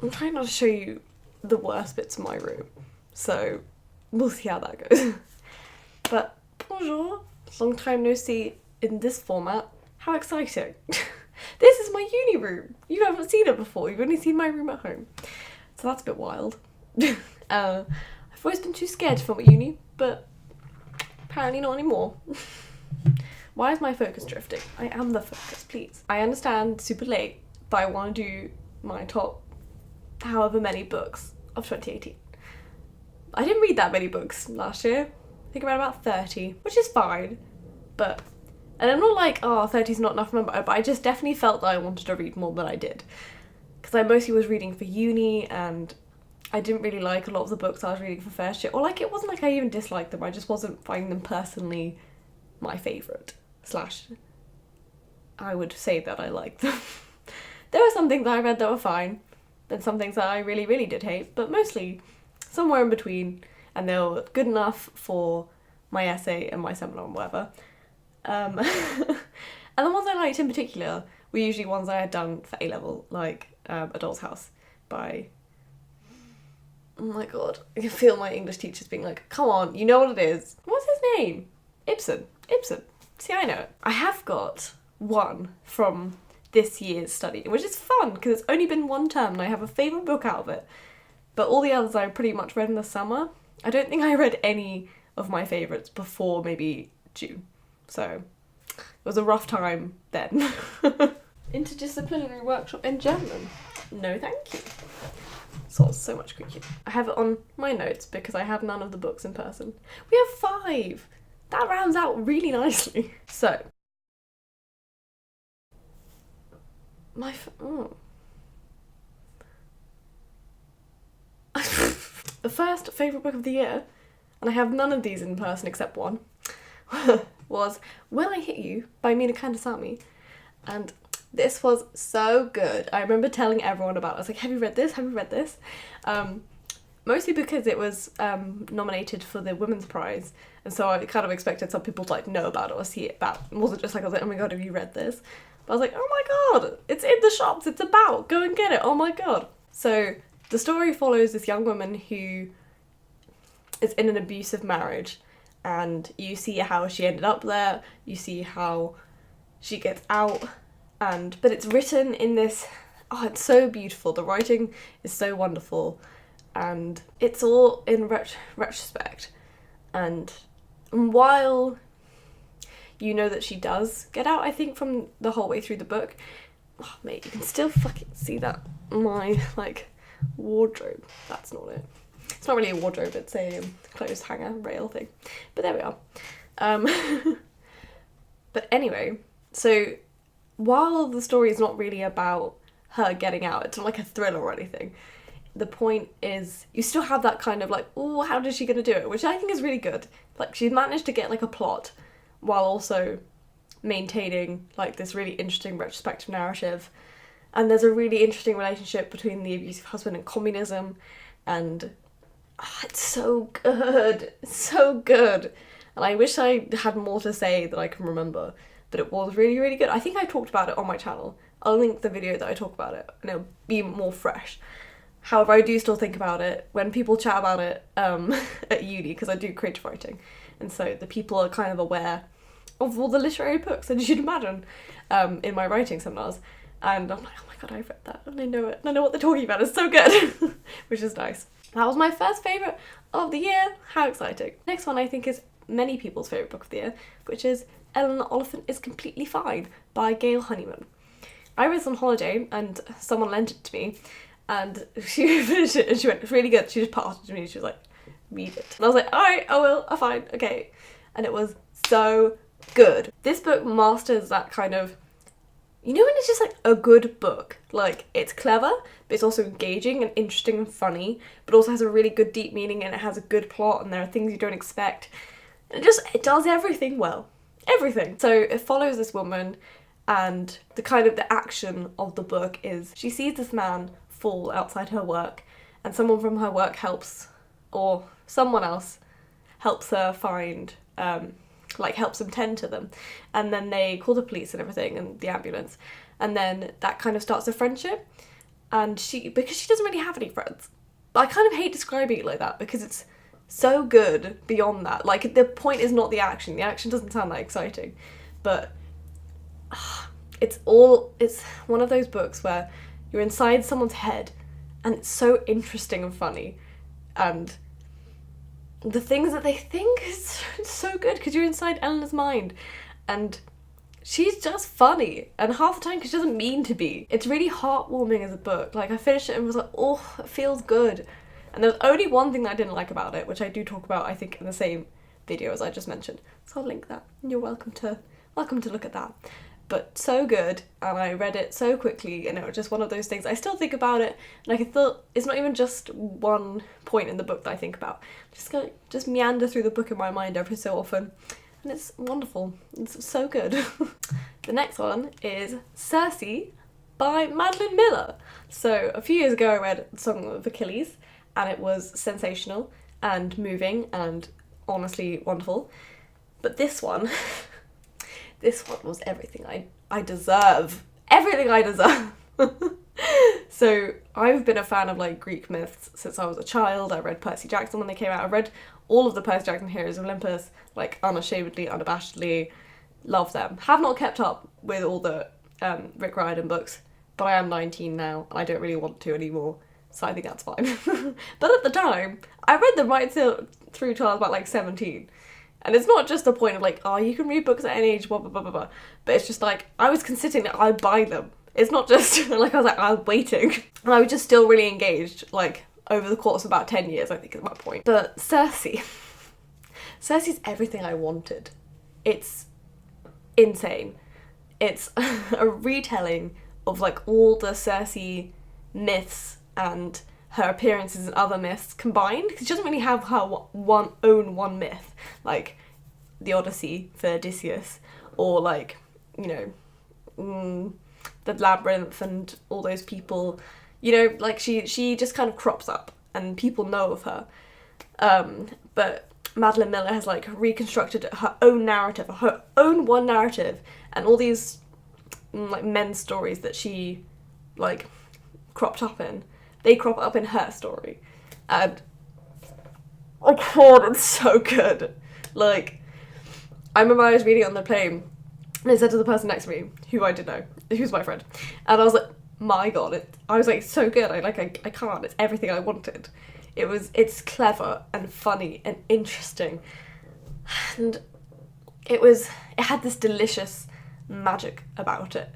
I'm trying not to show you the worst bits of my room, so we'll see how that goes. But bonjour, long time no see in this format. How exciting. This is my uni room. You haven't seen it before, you've only seen my room at home. So that's a bit wild. I've always been too scared to film at uni, but apparently not anymore. Why is my focus drifting? I am the focus, please. I understand super late, but I want to do my top however many books of 2018. I didn't read that many books last year. I think around about 30, which is fine, but, and I'm not like, oh, 30 is not enough, but I just definitely felt that I wanted to read more than I did. Because I mostly was reading for uni, and I didn't really like a lot of the books I was reading for first year, or like it wasn't like I even disliked them, I just wasn't finding them personally my favourite, / I would say that I liked them. There were some things that I read that were fine, then some things that I really, really did hate, but mostly somewhere in between, and they were good enough for my essay and my seminar and whatever. And the ones I liked in particular were usually ones I had done for A-level, like Adult's House by... Oh my god, I can feel my English teachers being like, come on, you know what it is. What's his name? Ibsen. See, I know it. I have got one from this year's study, which is fun because it's only been one term and I have a favourite book out of it. But all the others I pretty much read in the summer. I don't think I read any of my favourites before maybe June. So it was a rough time then. Interdisciplinary workshop in German. No thank you. So much creaky. I have it on my notes because I have none of the books in person. We have 5! That rounds out really nicely. So, the first favourite book of the year, and I have none of these in person except one, was When I Hit You by Mina Kandasamy. And this was so good. I remember telling everyone about it. I was like, have you read this? Have you read this? Mostly because it was nominated for the Women's Prize, and so I kind of expected some people to like know about it or see it about. It wasn't just like I was like, oh my god, have you read this? But I was like, oh my god, it's in the shops, it's about, go and get it, oh my god. So the story follows this young woman who is in an abusive marriage, and you see how she ended up there, you see how she gets out, but it's written in this, oh, it's so beautiful, the writing is so wonderful. And it's all in retrospect, and while you know that she does get out, I think, from the whole way through the book, oh mate, you can still fucking see that my like wardrobe. That's not it. It's not really a wardrobe, it's a clothes hanger rail thing, but there we are. But anyway, so while the story is not really about her getting out, it's not like a thriller or anything, the point is you still have that kind of like, oh, how is she going to do it? Which I think is really good. Like, she's managed to get like a plot while also maintaining like this really interesting retrospective narrative. And there's a really interesting relationship between the abusive husband and communism. And it's so good. It's so good. And I wish I had more to say that I can remember. But it was really, really good. I think I talked about it on my channel. I'll link the video that I talk about it and it'll be more fresh. However, I do still think about it when people chat about it at uni, because I do creative writing, and so the people are kind of aware of all the literary books, as you should imagine, in my writing seminars, and I'm like, oh my god, I've read that, and I know it, and I know what they're talking about, it's so good, which is nice. That was my first favourite of the year, how exciting. Next one I think is many people's favourite book of the year, which is Eleanor Oliphant is Completely Fine by Gail Honeyman. I was on holiday, and someone lent it to me, and she finished it and she went, it's really good. She just passed it to me and she was like, read it. And I was like, alright, I will, I'm fine, okay. And it was so good. This book masters that kind of, you know when it's just like a good book? Like, it's clever, but it's also engaging and interesting and funny, but also has a really good deep meaning and it has a good plot and there are things you don't expect. And it does everything well. Everything. So it follows this woman, and the kind of the action of the book is she sees this man fall outside her work, and someone from her work helps, or someone else helps her find, helps them tend to them, and then they call the police and everything and the ambulance, and then that kind of starts a friendship, and because she doesn't really have any friends. I kind of hate describing it like that because it's so good beyond that. Like, the point is not the action. The action doesn't sound that exciting, but it's one of those books where you're inside someone's head and it's so interesting and funny, and the things that they think is so good because you're inside Eleanor's mind, and she's just funny, and half the time because she doesn't mean to be. It's really heartwarming as a book. Like, I finished it and was like, oh, it feels good. And there's only one thing that I didn't like about it, which I do talk about, I think, in the same video as I just mentioned. So I'll link that. You're welcome to look at that. But so good, and I read it so quickly, and it was just one of those things. I still think about it, and I thought it's not even just one point in the book that I think about. Just meander through the book in my mind every so often, and it's wonderful. It's so good. The next one is Circe by Madeline Miller. So a few years ago I read Song of Achilles, and it was sensational and moving and honestly wonderful. But this one was everything I deserve. Everything I deserve. So I've been a fan of like Greek myths since I was a child. I read Percy Jackson when they came out. I read all of the Percy Jackson Heroes of Olympus, like unashamedly, unabashedly. Love them. Have not kept up with all the Rick Riordan books, but I am 19 now and I don't really want to anymore, so I think that's fine. But at the time, I read them right through till I was about like 17. And it's not just a point of like, oh, you can read books at any age, blah, blah, blah, blah, blah. But it's just like, I was considering that I'd buy them. It's not just like, I was like, I'm waiting. And I was just still really engaged, like, over the course of about 10 years, I think is my point. But Circe's everything I wanted. It's insane. It's a retelling of like all the Circe myths and her appearances in other myths combined, because she doesn't really have her one myth, like the Odyssey for Odysseus, or like, you know, the Labyrinth and all those people, you know, like she just kind of crops up and people know of her. But Madeline Miller has like reconstructed her own narrative, her own one narrative, and all these like men's stories that she like cropped up in. They crop up in her story, and oh god, it's so good. Like, I remember I was reading it on the plane, and I said to the person next to me, who I didn't know, who's my friend, and I was like, my god, I was like, so good. I can't. It's everything I wanted. It's clever and funny and interesting, and it had this delicious magic about it.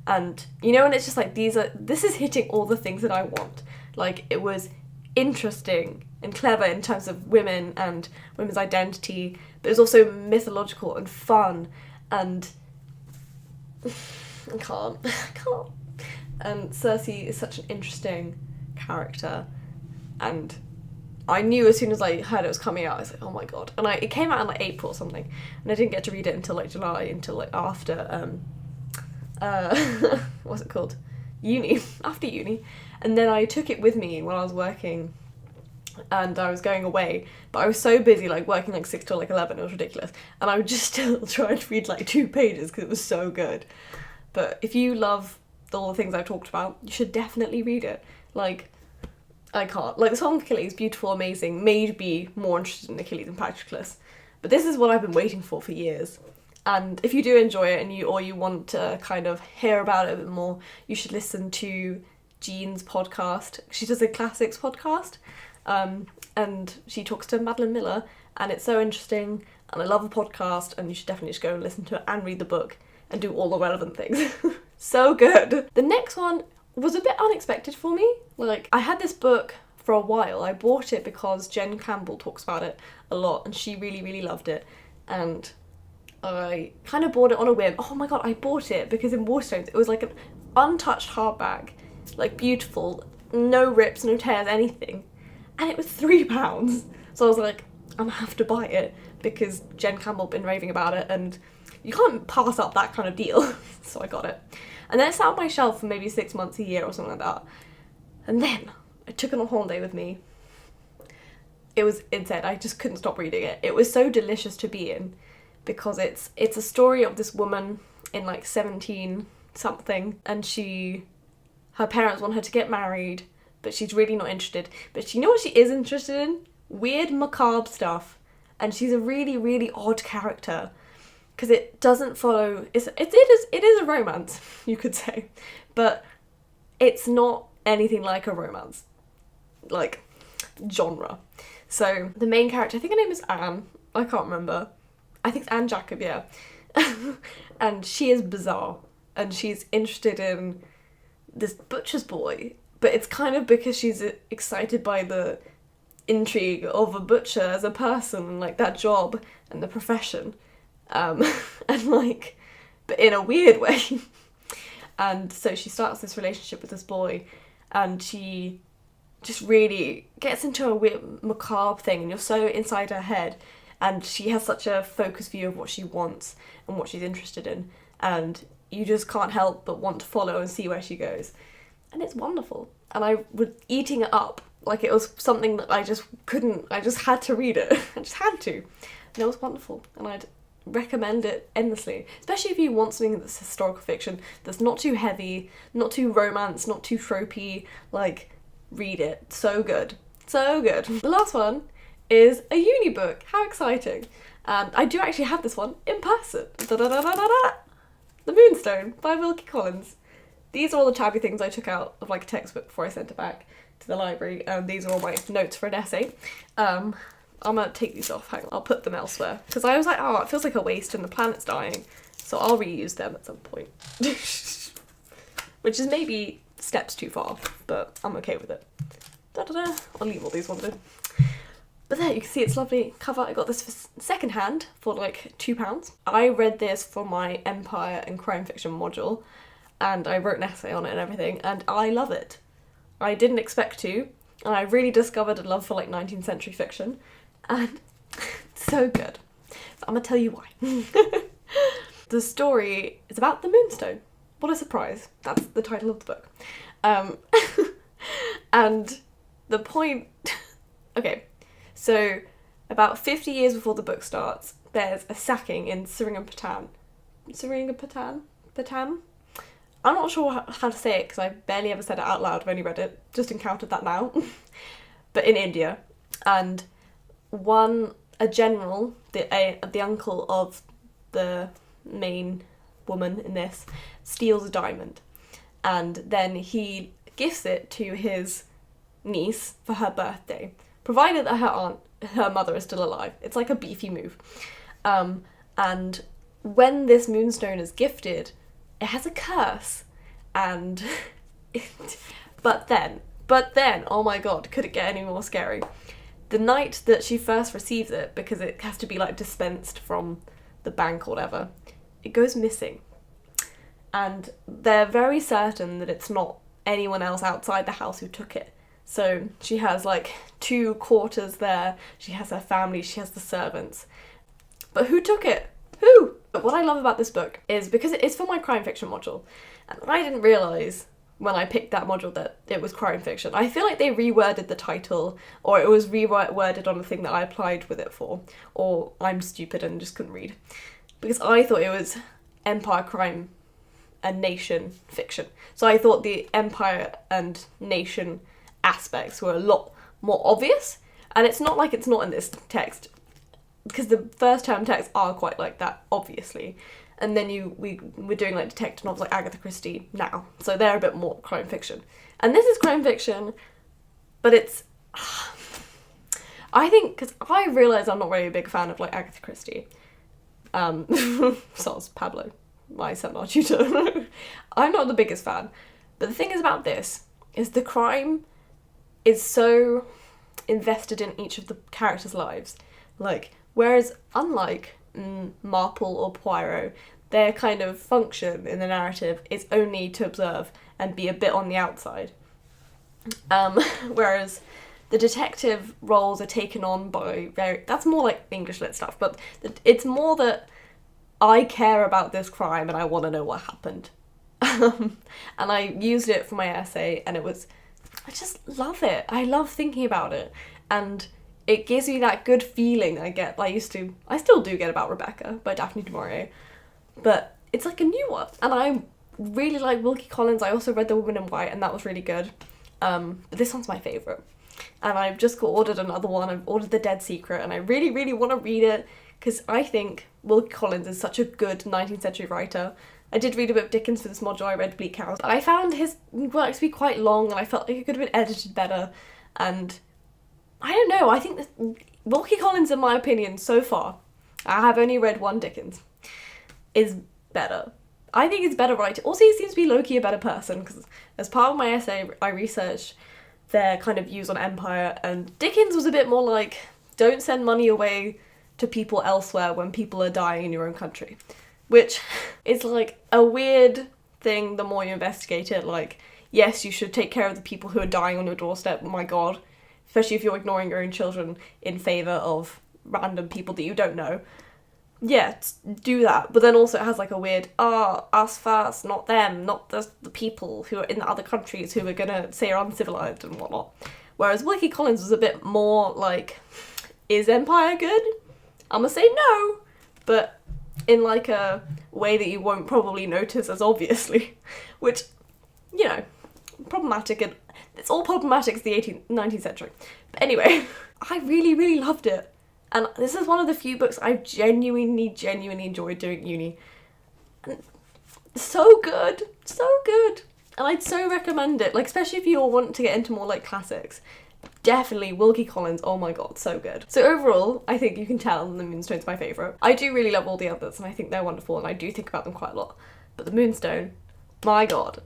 And, you know, and it's just like, this is hitting all the things that I want. Like, it was interesting and clever in terms of women and women's identity, but it was also mythological and fun, and I can't. And Circe is such an interesting character, and I knew as soon as I heard it was coming out, I was like, oh my god. And it came out in like April or something, and I didn't get to read it until like July, until like after what's it called? After uni. And then I took it with me when I was working, and I was going away, but I was so busy like working like 6 till like 11, it was ridiculous, and I would just still try to read like 2 pages because it was so good. But if you love all the things I've talked about, you should definitely read it. Like, I can't. Like, the Song of Achilles, beautiful, amazing, made me more interested in Achilles and Patroclus, but this is what I've been waiting for years. And if you do enjoy it and you want to kind of hear about it a bit more, you should listen to Jean's podcast. She does a classics podcast, and she talks to Madeline Miller, and it's so interesting, and I love the podcast, and you should definitely just go and listen to it and read the book and do all the relevant things. So good. The next one was a bit unexpected for me. Like, I had this book for a while. I bought it because Jen Campbell talks about it a lot, and she really, really loved it, and I kind of bought it on a whim. Oh my god, I bought it because in Waterstones it was like an untouched hardback, like beautiful, no rips, no tears, anything, and it was £3. So I was like, I'm gonna have to buy it because Jen Campbell been raving about it, and you can't pass up that kind of deal. So I got it, and then it sat on my shelf for maybe 6 months, a year, or something like that, and then I took it on holiday with me. It was insane. I just couldn't stop reading it. It was so delicious to be in, because it's a story of this woman in like 17 something, and her parents want her to get married, but she's really not interested. But you know what she is interested in? Weird, macabre stuff. And she's a really, really odd character. Because it doesn't follow... It is a romance, you could say. But it's not anything like a romance. Like, genre. So, the main character, I think her name is Anne. I can't remember. I think it's Anne Jacob, yeah. And she is bizarre. And she's interested in this butcher's boy. But it's kind of because she's excited by the intrigue of a butcher as a person, and like that job and the profession. And like, but in a weird way. And so she starts this relationship with this boy, and she just really gets into a weird macabre thing, and you're so inside her head, and she has such a focused view of what she wants and what she's interested in, and you just can't help but want to follow and see where she goes. And it's wonderful. And I was eating it up like it was something that I just had to read it. I just had to. And it was wonderful. And I'd recommend it endlessly. Especially if you want something that's historical fiction, that's not too heavy, not too romance, not too tropey. Like, read it. So good. So good. The last one is a uni book. How exciting. And I do actually have this one in person. Da-da-da-da-da-da! The Moonstone by Wilkie Collins. These are all the tabby things I took out of like a textbook before I sent it back to the library. These are all my notes for an essay. I'm gonna take these off. Hang on, I'll put them elsewhere. Because I was like, oh, it feels like a waste and the planet's dying. So I'll reuse them at some point. Which is maybe steps too far, but I'm okay with it. Da-da-da. I'll leave all these ones in. But there, you can see it's lovely cover. I got this for second hand for like £2. I read this for my Empire and Crime Fiction module, and I wrote an essay on it and everything, and I love it. I didn't expect to, and I really discovered a love for like 19th century fiction, and it's so good. So I'm gonna tell you why. The story is about the Moonstone. What a surprise. That's the title of the book. And the point... Okay, so about 50 years before the book starts, there's a sacking in Seringapatam. Patam? I'm not sure how to say it because I barely ever said it out loud. I've only read it, just encountered that now. But in India. And a general, the uncle of the main woman in this, steals a diamond. And then he gifts it to his niece for her birthday, provided that her mother is still alive. It's like a beefy move. And when this moonstone is gifted, it has a curse. And but then, oh my god, could it get any more scary? The night that she first receives it, because it has to be like dispensed from the bank or whatever, it goes missing. And they're very certain that it's not anyone else outside the house who took it. So she has like 2 quarters there, she has her family, she has the servants. But who took it? Who? But what I love about this book is because it's for my crime fiction module, and I didn't realise when I picked that module that it was crime fiction. I feel like they reworded the title, or it was reworded on the thing that I applied with it for, or I'm stupid and just couldn't read. Because I thought it was Empire, Crime and Nation fiction. So I thought the Empire and Nation aspects were a lot more obvious, and it's not like it's not in this text, because the first term texts are quite like that, obviously. And then we're doing like detective novels like Agatha Christie now, so they're a bit more crime fiction. And this is crime fiction, but it's... I think, because I realise I'm not really a big fan of like Agatha Christie. Soz Pablo, my seminar tutor. I'm not the biggest fan. But the thing is about this, is the crime is so invested in each of the characters' lives. Like, whereas unlike Marple or Poirot, their kind of function in the narrative is only to observe and be a bit on the outside. Whereas the detective roles are taken on by that's more like English lit stuff, but it's more that I care about this crime and I want to know what happened. And I used it for my essay, and I just love it. I love thinking about it, and it gives me that good feeling I get. I still do get about Rebecca by Daphne du Maurier, but it's like a new one, and really like Wilkie Collins. I also read The Woman in White and that was really good. But this one's my favourite. And I've just ordered another one. I've ordered The Dead Secret and I really, really want to read it because I think Wilkie Collins is such a good 19th century writer. I did read a bit of Dickens for this module. I read Bleak House. But I found his work to be quite long and I felt like it could have been edited better. And I don't know, I think Wilkie Collins, in my opinion, so far, I have only read one Dickens, is better. I think he's better writer. Also, he seems to be low-key a better person, because as part of my essay, I researched their kind of views on empire, and Dickens was a bit more like, don't send money away to people elsewhere when people are dying in your own country. Which is like a weird thing the more you investigate it. Like, yes, you should take care of the people who are dying on your doorstep, oh my god. Especially if you're ignoring your own children in favour of random people that you don't know. Yeah, do that. But then also it has like a weird, us first, not them, not the people who are in the other countries who are gonna say are uncivilized and whatnot. Whereas Wilkie Collins was a bit more like, is empire good? I'm gonna say no, but in like a way that you won't probably notice as obviously, which, you know, problematic, and it's all problematic, it's the 19th century. But anyway, I really, really loved it. And this is one of the few books I've genuinely enjoyed doing at uni. And so good, so good. And I'd so recommend it, like especially if you all want to get into more like classics. Definitely Wilkie Collins, oh my god, so good. So overall, I think you can tell The Moonstone's my favourite. I do really love all the others and I think they're wonderful and I do think about them quite a lot. But The Moonstone, my god,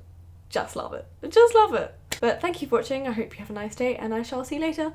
just love it. Just love it. But thank you for watching, I hope you have a nice day and I shall see you later.